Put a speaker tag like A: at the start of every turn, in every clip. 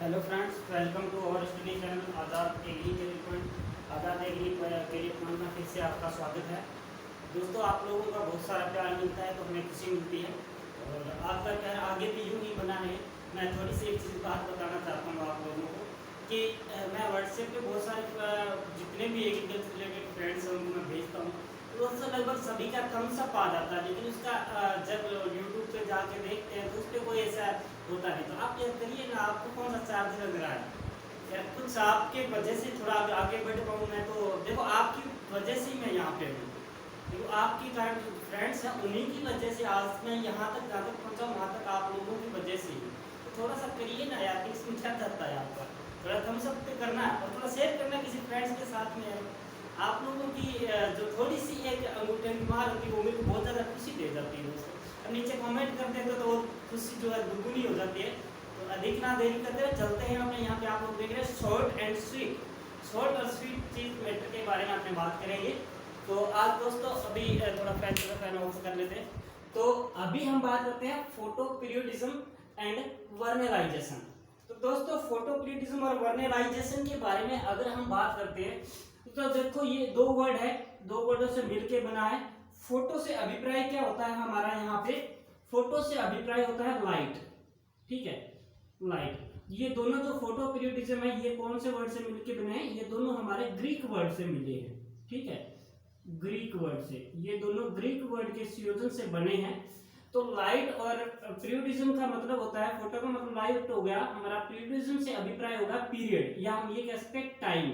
A: Hello friends, welcome to our study channel Azad agri career point. Azad agri career point में फिर से आपका स्वागत है। दोस्तों, आप लोगों का बहुत सारा प्यार मिलता है तो हमें खुशी मिलती है और आपका प्यार आगे भी यूँ ही बना रहे। मैं थोड़ी सी एक चीज़ बात बताना चाहता हूँ आप लोगों को कि मैं व्हाट्सएप पे बहुत सारे जितने भी एग्रीकल्चर से रिलेटेड फ्रेंड्स हैं उनको मैं भेजता हूँ, तो उससे लगभग सभी का थम्स अप आ जाता है, लेकिन उसका जब यूट्यूब पे जाके देखते हैं तो उस पर कोई ऐसा होता नहीं। तो आप याद करिए ना, आपको कौन सा चार्ज लग रहा है या कुछ आपके वजह से थोड़ा आगे बढ़ पाऊँ मैं, तो देखो आपकी वजह से ही मैं यहाँ पे हूँ। तो आपकी जो फ्रेंड्स हैं उन्हीं की वजह से आज मैं यहाँ तक जहाँ तक पहुँचा वहाँ तक आप लोगों की वजह से ही। तो थोड़ा सा करिए ना यार, इसमें क्या करता है आपका, थोड़ा थम्स अप पे करना है और थोड़ा शेयर करना किसी फ्रेंड्स के साथ में। आप लोगों की जो थोड़ी सी एक अंगूठे की मार होती है वो मेरे को बहुत ज़्यादा खुशी दे जाती है दोस्तों। अब नीचे कमेंट कर देते तो वो खुशी जो है दुगुनी हो जाती है। तो अधिक ना देरी करते हुए चलते हैं अपने यहाँ पे। आप लोग देख रहे हैं शॉर्ट एंड स्वीट, शॉर्ट और स्वीट चीज मैटर के बारे में अपने बात करेंगे। तो आज दोस्तों अभी थोड़ा फैन ऑफ कर लेते हैं। तो अभी हम बात करते हैं फोटो पीरियोडिज्म एंड वर्नलाइजेशन। तो दोस्तों, फोटो पीरियोडिज्म और वर्नलाइजेशन के बारे में अगर हम बात करते हैं तो देखो ये दो वर्ड है, दो वर्डों से मिलके बना है। फोटो से अभिप्राय क्या होता है हमारा यहाँ पे, फोटो से अभिप्राय होता है लाइट, ठीक है, लाइट। ये दोनों जो फोटो पीरियोडिज्म है ये कौन से वर्ड से मिलके बने हैं, ये दोनों हमारे ग्रीक वर्ड से मिले हैं, ठीक है, ग्रीक वर्ड से, ये दोनों ग्रीक वर्ड के संयोजन से बने हैं। तो लाइट और पीरियोडिज्म का मतलब होता है, फोटो का मतलब लाइट हो गया हमारा, पीरियोडिज्म से अभिप्राय होगा पीरियड, या हम ये कह सकते हैं टाइम,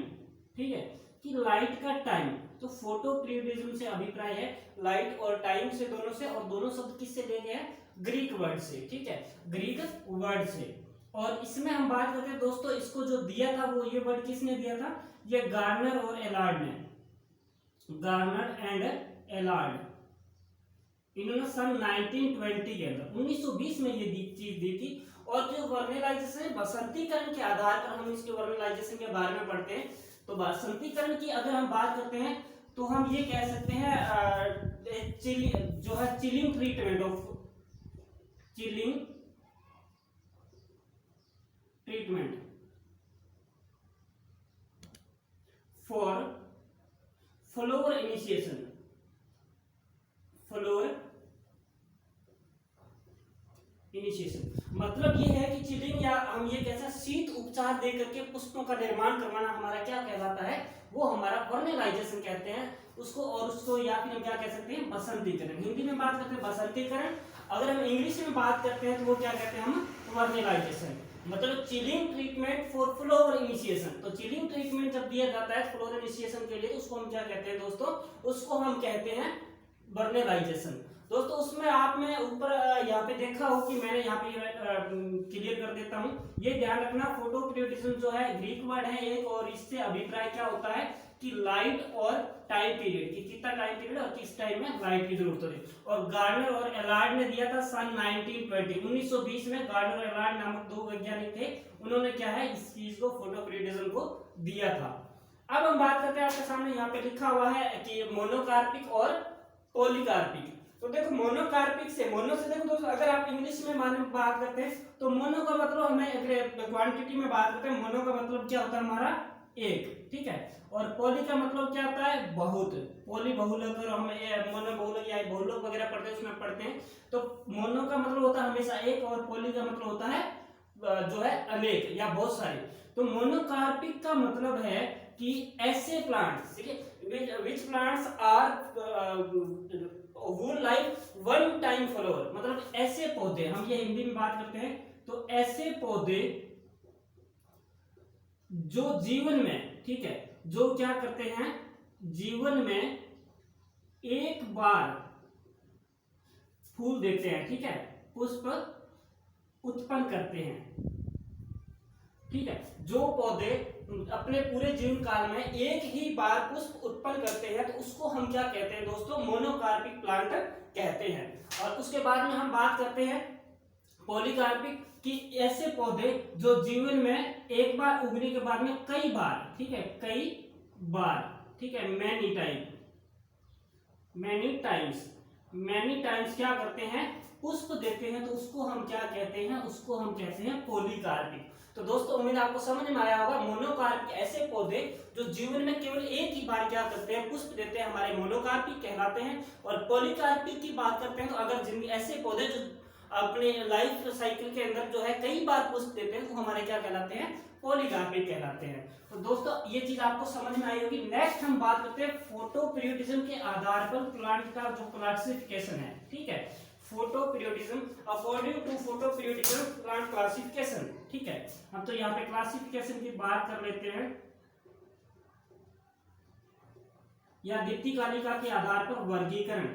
A: ठीक है, कि लाइट का टाइम। तो फोटो पीरियोडिज्म से अभिप्राय है लाइट और टाइम से, दोनों से, और दोनों शब्द किससे लिए गए हैं, ग्रीक वर्ड से, ठीक है, ग्रीक वर्ड से। और इसमें हम बात करते हैं दोस्तों, इसको जो दिया था वो ये वर्ड किसने दिया था, ये गार्नर और एलार्ड ने, गार्नर एंड एलार्ड, इन्होंने सन 1920 के अंदर 1920 में ये चीज दी थी। और जो वर्नलाइजेशन है, बसंतीकरण के आधार पर हम इसके वर्नलाइजेशन के बारे में पढ़ते हैं। तो बसंतीकरण की अगर हम बात करते हैं तो हम ये कह सकते हैं जो है chilling treatment of, chilling treatment for flower initiation, flower initiation मतलब ये है कि चिलिंग, या हम ये कहते हैं शीत उपचार दे करके पुष्पों का निर्माण करवाना हमारा क्या कहलाता है, वो हमारा वर्नलाइजेशन कहते हैं उसको। और उसको या फिर हम क्या कह सकते हैं, बसंतीकरण। हिंदी में बात करते हैं बसंतीकरण, अगर हम इंग्लिश में बात करते हैं तो वो क्या कहते हैं हम, वर्नलाइजेशन, मतलब chilling treatment for flower initiation. तो चिलिंग ट्रीटमेंट जब दिया जाता है फ्लोवर इनिशिएशन के लिए तो उसको हम क्या कहते हैं दोस्तों, उसको हम कहते हैं वर्नलाइजेशन। दोस्तों उसमें आपने ऊपर यहाँ पे देखा हो कि मैंने यहाँ पे क्लियर कर देता हूँ, ये ध्यान रखना, फोटो पीरियोडिज्म जो है ग्रीक वर्ड है एक, और इससे अभिप्राय क्या होता है कि लाइट और टाइम पीरियड, कि कितना टाइम पीरियड और किस टाइम में लाइट की जरूरत होती है। और गार्नर और एलार्ड ने दिया था सन 1920 में, गार्नर और एलार्ड नामक दो वैज्ञानिक थे, उन्होंने क्या है इस चीज को, फोटो पीरियोडिज्म को दिया था। अब हम बात करते हैं, आपके सामने यहाँ पे लिखा हुआ है कि मोनोकार्पिक और पॉलीकार्पिक। तो देखो मोनोकार्पिक से, मोनो से देखो दोस्तों, अगर आप इंग्लिश में बात करते हैं तो मोनो का मतलब हमें क्वांटिटी में बात करते हैं, मोनो का मतलब क्या होता है हमारा एक, ठीक है, और पॉली का मतलब क्या होता है बहुत, पॉली बहुलक, और हम मोनो बहुलक या बहुलक वगैरह पढ़ते हैं उसमें पढ़ते हैं। तो मोनो का मतलब होता है हमेशा एक, और पॉली का मतलब होता है जो है अनेक या बहुत सारे। तो मोनोकार्पिक का मतलब है कि ऐसे प्लांट्स, ठीक है, which plants are would like one time flower, मतलब ऐसे पौधे, हम ये हिंदी में बात करते हैं, तो ऐसे पौधे जो जीवन में, ठीक है, जो क्या करते हैं जीवन में एक बार फूल देते हैं, ठीक है, पुष्प उत्पन्न करते हैं, ठीक है, जो पौधे अपने पूरे जीवन काल में एक ही बार पुष्प उत्पन्न करते हैं तो उसको हम क्या कहते हैं दोस्तों, मोनोकार्पिक प्लांट कहते हैं। और उसके बाद में हम बात करते हैं पॉलीकार्पिक, कि ऐसे पौधे जो जीवन में एक बार उगने के बाद में कई बार, ठीक है, कई बार, ठीक है, मैनी टाइम्स क्या करते हैं, पुष्प देते हैं तो उसको हम क्या कहते हैं, उसको हम कहते हैं पॉलीकार्पिक। तो दोस्तों उम्मीद आपको समझ में आया होगा। मोनोकार्पिक ऐसे पौधे जो जीवन में केवल एक ही बार क्या करते हैं, पुष्प देते हैं, हमारे मोनोकार्पिक कहलाते हैं। और पॉलीकार्पिक की बात करते हैं तो अगर जिनमें ऐसे पौधे जो अपने लाइफ साइकिल के अंदर जो है कई बार पुष्प देते हैं तो हमारे क्या कहलाते हैं, पॉलीकार्पिक कहलाते हैं। तो दोस्तों ये चीज आपको समझ में आई होगी। नेक्स्ट हम बात करते हैं फोटोपीरियोडिज्म के आधार पर प्लांट का जो क्लासिफिकेशन है, ठीक है, photoperiodism, according to photoperiodism plant classification, ठीक है। हम तो यहाँ पे क्लासिफिकेशन की बात कर लेते हैं, या दीप्तिकालिका के आधार पर वर्गीकरण,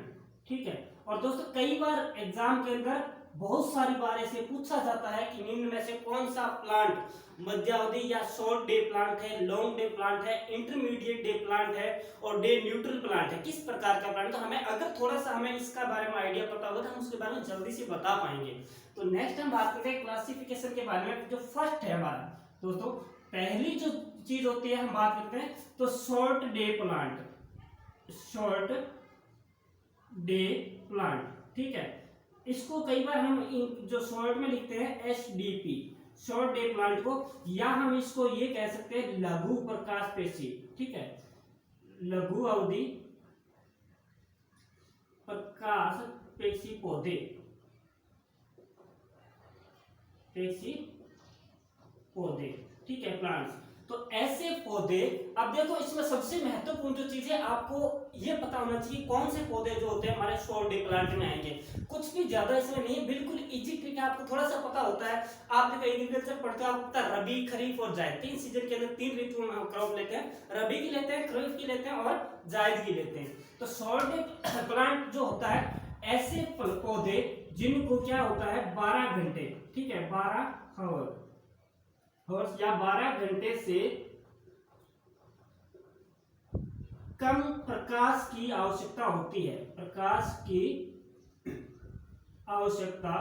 A: ठीक है। और दोस्तों कई बार एग्जाम के अंदर बहुत सारी बार ऐसे पूछा जाता है कि निम्न में से कौन सा प्लांट मध्यावधि या शॉर्ट डे प्लांट है, लॉन्ग डे प्लांट है, इंटरमीडिएट डे प्लांट है और डे न्यूट्रल प्लांट है, किस प्रकार का प्लांट। तो हमें अगर थोड़ा सा हमें इसका बारे में आइडिया पता होगा तो हम उसके बारे में जल्दी से बता पाएंगे। तो नेक्स्ट हम बात करते हैं क्लासिफिकेशन के बारे में। जो फर्स्ट है हमारा दोस्तों, पहली जो चीज होती है हम बात करते हैं तो short day plant, short day plant, ठीक है। इसको कई बार हम जो शॉर्ट में लिखते हैं SDP, शॉर्ट डे प्लांट को, या हम इसको ये कह सकते हैं लघु प्रकाश पेशी, ठीक है, लघु अवधि प्रकाश पेशी पौधे, पेशी पौधे, ठीक है, प्लांट्स। तो ऐसे पौधे, अब देखो इसमें सबसे महत्वपूर्ण जो चीज है आपको ये पता होना चाहिए कौन से पौधे जो होते हैं हमारे शॉर्ट डे प्लांट में आएंगे। कुछ भी ज्यादा इसमें नहीं है, बिल्कुल इजी ट्रिक है, आपको थोड़ा सा पता होता है। आप देखो एग्रीकल्चर पढ़ते हो, आपको पता है रबी, खरीफ और जायद, 3 सीजन के अंदर 3 ऋतु में हम क्रॉप लेते हैं, रबी की लेते हैं, खरीफ की लेते हैं और जायद की लेते हैं। तो शॉर्ट डे प्लांट जो होता है ऐसे पौधे जिनको क्या होता है 12 घंटे, ठीक है, 12 आवर या 12 घंटे से कम प्रकाश की आवश्यकता होती है, प्रकाश की आवश्यकता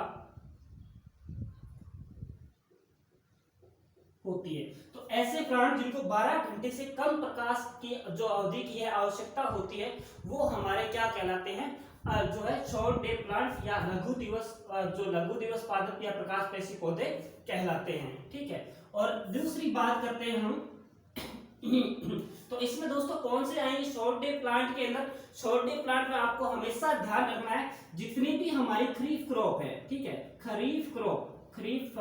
A: होती है। तो ऐसे प्लांट जिनको 12 घंटे से कम प्रकाश की जो अवधि की है आवश्यकता होती है वो हमारे क्या कहलाते हैं, जो है शॉर्ट डे प्लांट या लघु दिवस, जो लघु दिवस पादप या प्रकाश पेशी पौधे कहलाते हैं, ठीक है। और दूसरी बात करते हैं हम तो इसमें दोस्तों कौन से आएंगे शॉर्ट डे प्लांट के अंदर। शॉर्ट डे प्लांट में आपको हमेशा ध्यान रखना है जितनी भी हमारी खरीफ क्रॉप है, ठीक है, खरीफ क्रॉप, खरीफ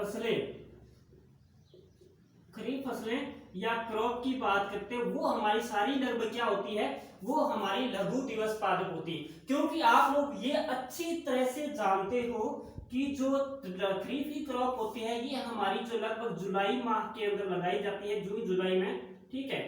A: फसलें या क्रॉप की बात करते हैं वो हमारी सारी लगभग क्या होती है, वो हमारी लघु दिवस पादप होती है। क्योंकि आप लोग ये अच्छी तरह से जानते हो कि जो खरीफ की क्रॉप होती है ये हमारी जो लगभग जुलाई माह के अंदर लगाई जाती है, जून जुलाई में, ठीक है,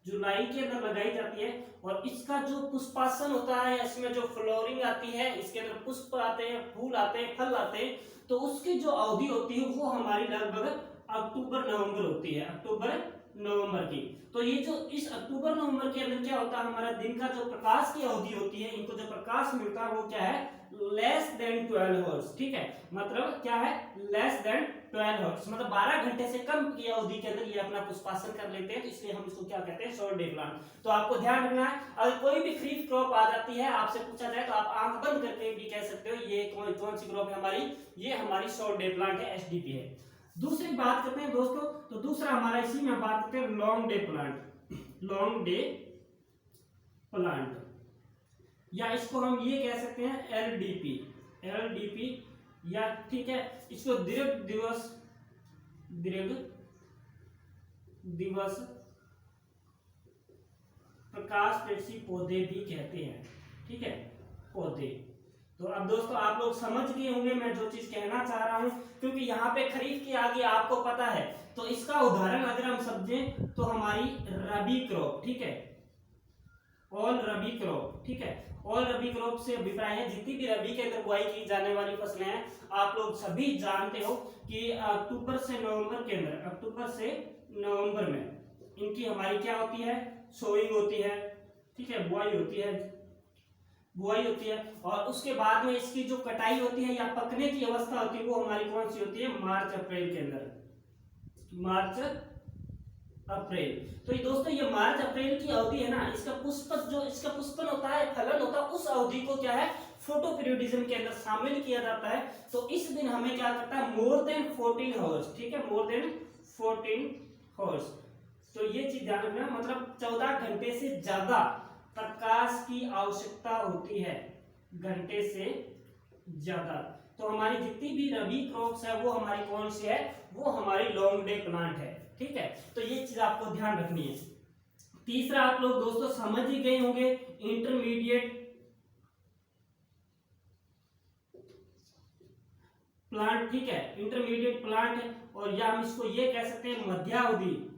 A: जुलाई के अंदर लगाई जाती है। और इसका जो पुष्पासन होता है, इसमें जो फ्लोरिंग आती है, इसके अंदर पुष्प आते हैं, फूल आते हैं, फल आते हैं, तो उसकी जो अवधि होती है वो हमारी लगभग अक्टूबर नवंबर होती है, अक्टूबर नवंबर की। तो ये जो इस अक्टूबर नवंबर के अंदर क्या होता है, हमारा दिन का जो प्रकाश की अवधि होती है, इनको जो प्रकाश मिलता है वो क्या है, लेस देन 12 आवर्स, ठीक है, मतलब क्या है, लेस देन 12 आवर्स, मतलब 12 घंटे से कम की अवधि के अंदर ये अपना पुष्पासन कर लेते हैं, तो इसलिए हम इसको क्या कहते हैं, शॉर्ट डे प्लांट। तो आपको ध्यान रखना है, अगर कोई भी खरीफ क्रॉप आ जाती है आपसे पूछा जाए तो आप आंख बंद करके भी कह सकते हो ये कौन सी क्रॉप है हमारी, ये हमारी शॉर्ट डे प्लांट है, SDP है। दूसरी बात करते हैं दोस्तों, तो दूसरा हमारा इसी में बात करते हैं long day plant, long day plant, या इसको हम ये कह सकते हैं LDP, या ठीक है, इसको दीर्घ दिवस प्रकाश पेशी पौधे भी कहते हैं, ठीक है, पौधे। तो अब दोस्तों आप लोग समझ गए होंगे मैं जो चीज कहना चाह रहा हूं, क्योंकि यहाँ पे खरीफ के आगे आपको पता है। तो इसका उदाहरण अगर हम समझें तो हमारी रबी क्रॉप, ठीक है, ऑल रबी क्रॉप, ठीक है, ऑल रबी क्रॉप से अभिप्राय है जितनी भी रबी के अंदर बुआई की जाने वाली फसलें हैं, आप लोग सभी जानते हो कि अक्टूबर से नवंबर के अंदर, अक्टूबर से नवंबर में इनकी हमारी क्या होती है, सोइंग होती है, ठीक है, बुआई होती है, और उसके बाद में इसकी जो कटाई होती है या पकने की अवस्था होती है वो हमारी कौन सी होती है, मार्च अप्रैल के अंदर, मार्च अप्रैल। तो ये दोस्तों ये मार्च अप्रैल की अवधि है ना, इसका पुष्पन होता है, फलन होता है, उस अवधि को क्या है, फोटो पीरियोडिज्म के अंदर शामिल किया जाता है, तो इस दिन हमें क्या करता है, मोर देन 14 आवर्स, ठीक है, मोर देन 14 आवर्स। तो ये चीज ध्यान रखना, मतलब 14 घंटे से ज्यादा प्रकाश की आवश्यकता होती है, घंटे से ज्यादा। तो हमारी जितनी भी रबी क्रॉप्स है वो हमारी कौन सी है, वो हमारी लॉन्ग डे प्लांट है, ठीक है। तो ये चीज आपको ध्यान रखनी है। तीसरा आप लोग दोस्तों समझ ही गए होंगे, इंटरमीडिएट प्लांट, ठीक है, इंटरमीडिएट प्लांट है, और या हम इसको ये कह सकते हैं मध्यावधि,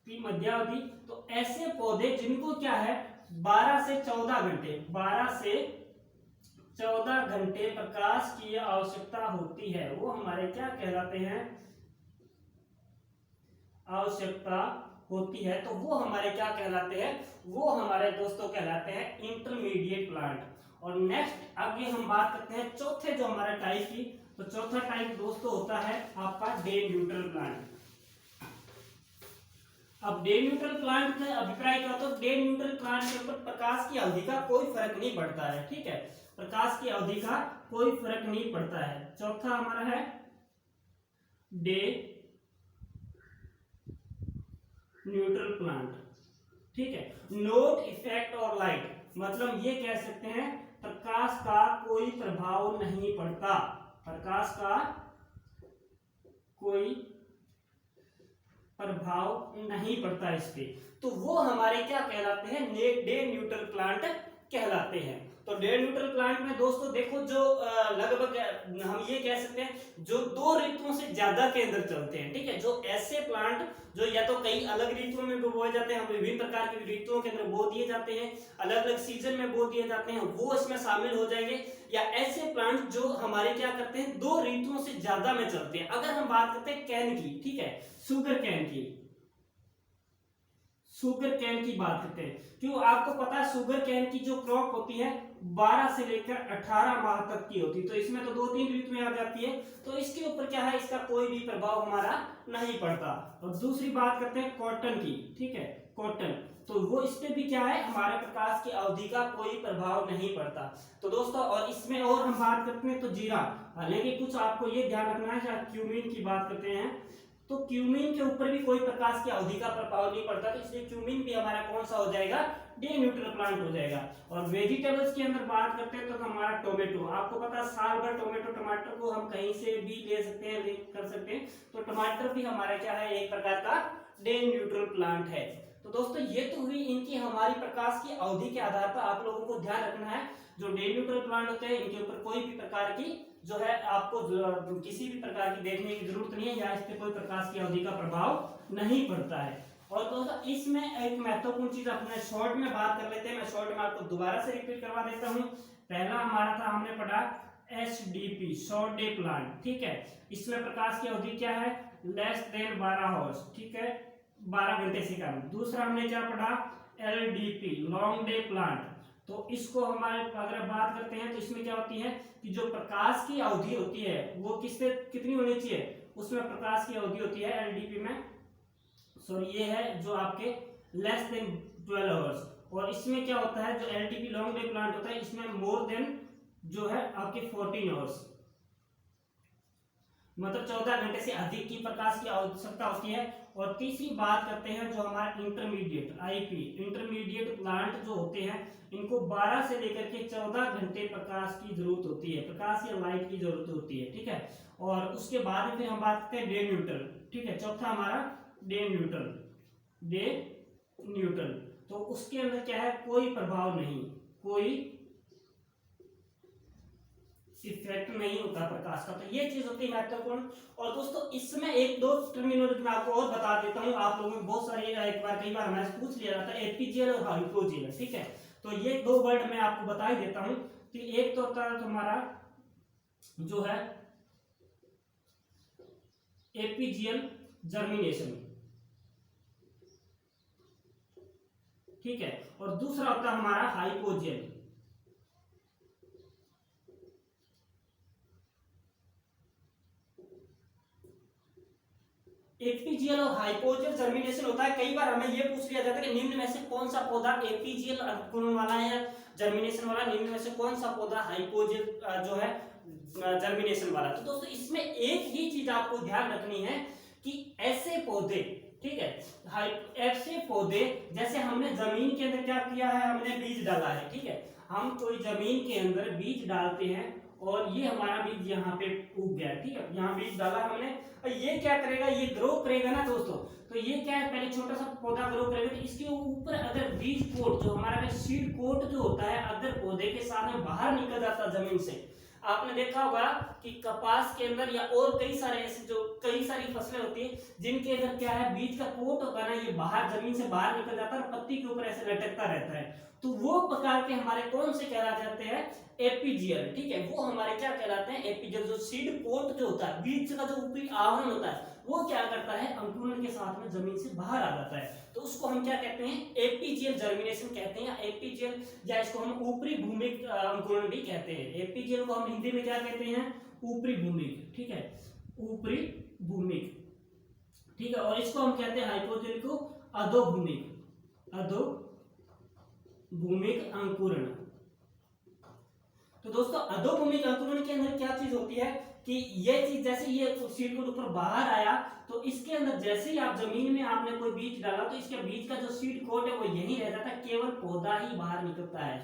A: मध्यावधि। तो ऐसे पौधे जिनको क्या है 12 से 14 घंटे, 12 से 14 घंटे प्रकाश की आवश्यकता होती है, वो हमारे क्या कहलाते हैं, आवश्यकता होती है, तो वो हमारे क्या कहलाते हैं, वो हमारे दोस्तों कहलाते हैं इंटरमीडिएट प्लांट। और नेक्स्ट आगे हम बात करते हैं चौथे जो हमारा टाइप की, तो चौथा टाइप दोस्तों होता है आपका डे न्यूट्रल प्लांट। अब डे न्यूट्रल प्लांट का अभिप्राय क्या होता है, डे न्यूट्रल प्लांट के ऊपर प्रकाश की अवधि का कोई फर्क नहीं पड़ता है, ठीक है, प्रकाश की अवधि का कोई फर्क नहीं पड़ता है। चौथा हमारा है डे न्यूट्रल प्लांट, ठीक है। नोट इफेक्ट और लाइट, मतलब ये कह सकते हैं प्रकाश का कोई प्रभाव नहीं पड़ता, प्रकाश का कोई प्रभाव नहीं पड़ता इस पे, तो वो हमारे क्या कहलाते हैं, डे न्यूट्रल प्लांट कहलाते हैं। तो डे न्यूट्रल प्लांट में दोस्तों देखो जो लगभग हम ये कह सकते हैं जो 2 ऋतुओं से ज्यादा के अंदर चलते हैं, ठीक है, जो ऐसे प्लांट जो या तो कई अलग ऋतुओं में बोए जाते हैं, विभिन्न प्रकार की ऋतुओं के अंदर बो दिए जाते हैं, अलग अलग सीजन में बो दिए जाते हैं, वो इसमें शामिल हो जाएंगे। या ऐसे प्लांट जो हमारे क्या करते हैं 2 ऋतुओं से ज्यादा में चलते हैं। अगर हम बात करते हैं कैन की, ठीक है, शुगर कैन की, शुगर कैन की बात करते हैं, क्यों आपको पता है शुगर कैन की जो क्रॉप होती है 12 से लेकर 18 माह तक की होती है, तो इसमें तो 2-3 ऋतुएं आ जाती है, तो इसके ऊपर क्या है, इसका कोई भी प्रभाव हमारा नहीं पड़ता। और दूसरी बात करते हैं कॉटन की, ठीक है, कॉटन, तो वो इस पे भी क्या है, हमारे प्रकाश की अवधि का कोई प्रभाव नहीं पड़ता। तो दोस्तों और इसमें और हम बात करते हैं तो जीरा, हालांकि कुछ आपको ये ध्यान रखना है, जहाँ क्यूमीन की बात करते हैं तो क्यूमीन के ऊपर भी कोई प्रकाश की अवधि का प्रभाव नहीं पड़ता, तो इसलिए क्यूमीन भी हमारा कौन सा हो जाएगा, डे न्यूट्रल प्लांट हो जाएगा। और वेजिटेबल्स के अंदर बात करते हैं तो हमारा टोमेटो, आपको पता है साल भर टोमेटो, टमाटर को हम कहीं से भी ले सकते हैं, कर सकते हैं, तो टमाटर भी हमारा क्या है, एक प्रकार का डे न्यूट्रल प्लांट है। तो दोस्तों ये तो हुई इनकी हमारी प्रकाश की अवधि के आधार पर आप लोगों को ध्यान रखना है, जो डे न्यूट्रल प्लांट होते हैं इनके ऊपर कोई भी प्रकार की जो है आपको किसी भी प्रकार की देखने की जरूरत नहीं है, या इस पे कोई प्रकाश की अवधि का प्रभाव नहीं पड़ता है। और दोस्तों इसमें एक महत्वपूर्ण चीज अपने शॉर्ट में बात कर लेते हैं, मैं शॉर्ट में आपको दोबारा से रिपीट करवा देता हूँ। पहला हमारा था, हमने पढ़ा SDP शॉर्ट डे प्लांट, ठीक है, इसमें प्रकाश की अवधि क्या है, लेस देन 12 आवर्स, ठीक है, 12 घंटे से कम। दूसरा हमने क्या पढ़ा, LDP लॉन्ग डे प्लांट, तो इसको हमारे अगर बात करते हैं तो इसमें क्या होती है कि जो प्रकाश की अवधि होती है वो किससे कितनी होनी चाहिए, उसमें प्रकाश की अवधि होती है LDP में, सॉरी ये है जो आपके लेस देन 12 आवर्स। और इसमें क्या होता है, जो LDP लॉन्ग डे प्लांट होता है इसमें मोर देन जो है आपके 14 आवर्स, मतलब 14 घंटे से अधिक की प्रकाश की आवश्यकता होती है। और तीसरी बात करते हैं जो हमारा इंटरमीडिएट IP इंटरमीडिएट प्लांट जो होते हैं इनको 12 से लेकर के 14 घंटे प्रकाश की जरूरत होती है, प्रकाश या लाइट की जरूरत होती है, ठीक है। और उसके बाद में फिर हम बात करते हैं डे न्यूट्रल, ठीक है, चौथा हमारा डे न्यूट्रल, डे न्यूट्रल, तो उसके अंदर क्या है, कोई प्रभाव नहीं, कोई इफेक्ट नहीं होता प्रकाश का, तो ये चीज होती है महत्वपूर्ण। और दोस्तों इसमें एक दो टर्मिनोलॉजी मैं आपको और बता देता हूँ, आप लोगों में बहुत सारे एक बार कई बार हमें पूछ लिया जाता है एपीजीएल और हाइड्रोजीएल, ठीक है, तो ये 2 वर्ड मैं आपको बता ही देता हूँ कि एक तो होता है हमारा जो है एपीजीएल जर्मिनेशन, ठीक है, और दूसरा होता है हमारा हाइपोजेल। एपीजीएल और हाइपोजेल जर्मिनेशन होता है, कई बार हमें यह पूछ लिया जाता है कि निम्न में से कौन सा पौधा एपीजीएल अंकुरण वाला है जर्मिनेशन वाला, निम्न में से कौन सा पौधा हाइपोजेल जो है जर्मिनेशन वाला। तो दोस्तों इसमें एक ही चीज आपको ध्यान रखनी है कि ऐसे पौधे, ठीक है, ऐसे पौधे जैसे हमने जमीन के अंदर क्या किया है, हमने बीज डाला है, ठीक है, हम कोई जमीन के अंदर बीज डालते हैं और ये हमारा बीज यहाँ पे उग गया, ठीक है, यहाँ बीज डाला हमने और ये क्या करेगा, ये ग्रो करेगा ना दोस्तों। तो ये क्या है, पहले छोटा सा पौधा ग्रो करेगा, तो इसके ऊपर अगर बीज कोट जो हमारा सीड कोट जो होता है, अगर पौधे के साथ में बाहर निकल जाता जमीन से, आपने देखा होगा कि कपास के अंदर या और कई सारे ऐसे जो कई सारी फसलें होती है जिनके अंदर क्या है, बीज का कोट होता है ना, ये बाहर जमीन से बाहर निकल जाता है और पत्ती के ऊपर ऐसे लटकता रहता है, तो वो प्रकार के हमारे कौन से कहला जाते हैं, एपीजियल, ठीक है, वो हमारे क्या कहलाते हैं, एपीजियल। जो सीड कोट जो होता है, बीज का जो ऊपरी आवरण होता है, वो क्या करता है, अंकुरण के साथ में जमीन से बाहर आ जाता है, तो उसको हम क्या कहते हैं, एपीजियल जर्मिनेशन कहते हैं, या एपीजियल, या इसको हम ऊपरी भूमिक अंकुरण भी कहते हैं। एपीजियल को हम हिंदी में क्या कहते हैं, ऊपरी भूमिक, ठीक है, ऊपरी भूमिक, ठीक है, और इसको हम कहते हैं हाइपोजियल को अधोभूमिक, अधोभूमिक अंकुरण। तो दोस्तों अधोभूमिक अंकुरण के अंदर क्या चीज होती है कि ये चीज, जैसे ये सीड कोट ऊपर बाहर आया, तो इसके अंदर जैसे ही आप जमीन में आपने कोई बीज डाला, तो इसके बीज का जो सीड कोट है वो यहीं रह जाता है, केवल पौधा ही बाहर निकलता है,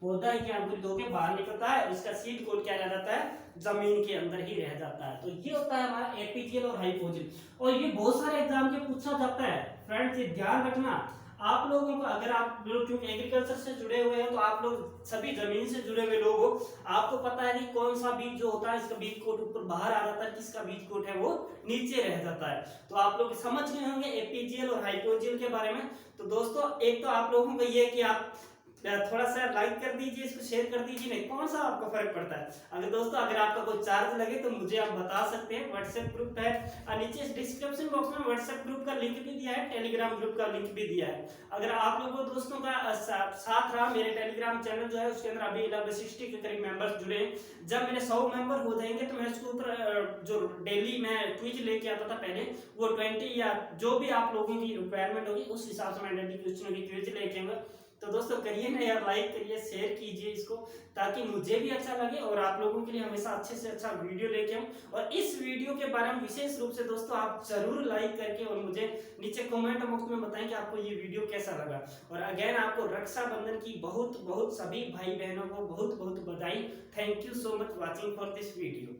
A: पौधा ही क्या अंकुरित होकर बाहर निकलता है, इसका सीड कोट क्या रह जाता है, जमीन के अंदर ही रह जाता है। तो ये होता है हमारा एपीजियल और हाइपोजियल, और ये बहुत सारे एग्जाम के पूछा जाता है फ्रेंड्स, ये ध्यान रखना आप लोगों को। अगर आप लोग क्योंकि एग्रीकल्चर से जुड़े हुए हैं, तो आप लोग सभी जमीन से जुड़े हुए लोग हो, आपको पता है कि कौन सा बीज जो होता है, इसका बीज कोट ऊपर बाहर आ जाता है, किसका बीज कोट है वो नीचे रह जाता है। तो आप लोग समझ गए होंगे एपीजियल और हाइपोजियल के बारे में। तो दोस्तों एक तो आप लोगों को ये कि आप थोड़ा सा लाइक कर दीजिए, इसको शेयर कर दीजिए, नहीं कौन सा आपको फर्क पड़ता है। अगर दोस्तों अगर आपका कोई चार्ज लगे तो मुझे आप बता सकते हैं, व्हाट्सएप ग्रुप है नीचे डिस्क्रिप्शन बॉक्स में व्हाट्सएप ग्रुप का लिंक भी दिया है, टेलीग्राम ग्रुप का लिंक भी दिया है। अगर आप लोगों को दोस्तों का साथ रहा, मेरे टेलीग्राम चैनल जो है उसके अंदर अभी 1160 के करीब मेंबर्स जुड़े हैं। जब मेरे 100 मेंबर हो जाएंगे तो मैं इसके ऊपर जो डेली मैं क्विज लेके आता था पहले, वो 20 या जो भी आप लोगों की रिक्वायरमेंट होगी उस हिसाब से मैं डेली क्विज लेके आऊंगा। तो दोस्तों करिए ना यार, लाइक करिए, शेयर कीजिए इसको, ताकि मुझे भी अच्छा लगे और आप लोगों के लिए हमेशा अच्छे से अच्छा वीडियो लेके आऊं। और इस वीडियो के बारे में विशेष रूप से दोस्तों आप जरूर लाइक करके और मुझे नीचे कमेंट बॉक्स में बताएं कि आपको ये वीडियो कैसा लगा। और अगेन आपको रक्षाबंधन की बहुत बहुत सभी भाई बहनों को बहुत बहुत बधाई। Thank you so much watching for this video.